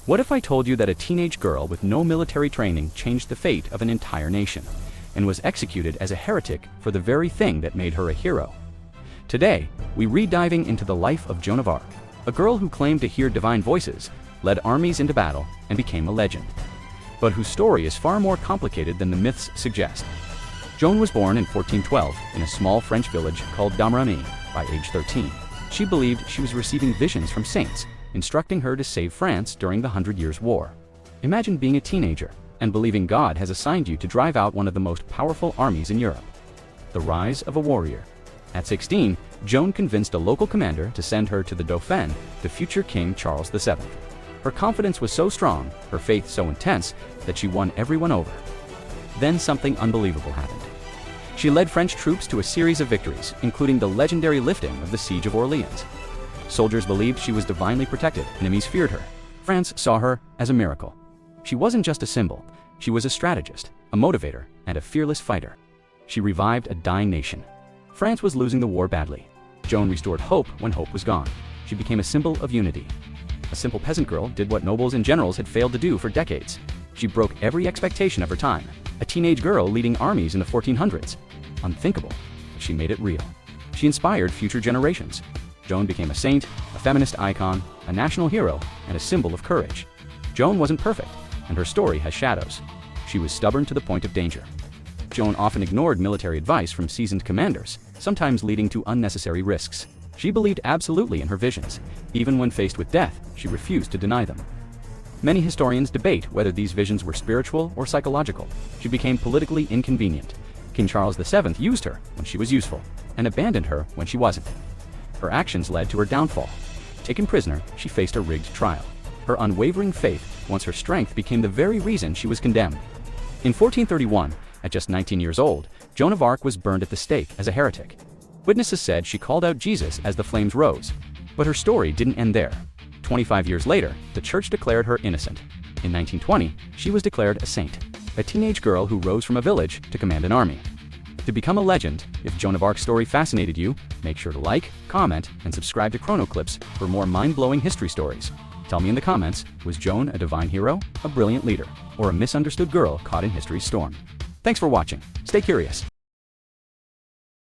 What if I told you that a teenage girl with no military training changed the fate of an entire nation, and was executed as a heretic for the very thing that made her a hero? Today, we re-diving into the life of Joan of Arc, a girl who claimed to hear divine voices, led armies into battle, and became a legend, but whose story is far more complicated than the myths suggest. Joan was born in 1412 in a small French village called Domremy. By age 13, she believed she was receiving visions from saints, instructing her to save France during the 100 Years' War. Imagine being a teenager and believing God has assigned you to drive out one of the most powerful armies in Europe. The rise of a warrior. At 16, Joan convinced a local commander to send her to the Dauphin, the future King Charles VII. Her confidence was so strong, her faith so intense, that she won everyone over. Then something unbelievable happened. She led French troops to a series of victories, including the legendary lifting of the Siege of Orleans. Soldiers believed she was divinely protected, enemies feared her. France saw her as a miracle. She wasn't just a symbol, she was a strategist, a motivator, and a fearless fighter. She revived a dying nation. France was losing the war badly. Joan restored hope when hope was gone. She became a symbol of unity. A simple peasant girl did what nobles and generals had failed to do for decades. She broke every expectation of her time. A teenage girl leading armies in the 1400s. Unthinkable, but she made it real. She inspired future generations. Joan became a saint, a feminist icon, a national hero, and a symbol of courage. Joan wasn't perfect, and her story has shadows. She was stubborn to the point of danger. Joan often ignored military advice from seasoned commanders, sometimes leading to unnecessary risks. She believed absolutely in her visions. Even when faced with death, she refused to deny them. Many historians debate whether these visions were spiritual or psychological. She became politically inconvenient. King Charles VII used her when she was useful, and abandoned her when she wasn't. Her actions led to her downfall. Taken prisoner, she faced a rigged trial. Her unwavering faith, once her strength, became the very reason she was condemned. In 1431, at just 19 years old, Joan of Arc was burned at the stake as a heretic. Witnesses said she called out Jesus as the flames rose. But her story didn't end there. 25 years later, the church declared her innocent. In 1920, she was declared a saint, a teenage girl who rose from a village to command an army. To become a legend, if Joan of Arc's story fascinated you, make sure to like, comment, and subscribe to ChronoClips for more mind-blowing history stories. Tell me in the comments, was Joan a divine hero, a brilliant leader, or a misunderstood girl caught in history's storm? Thanks for watching. Stay curious.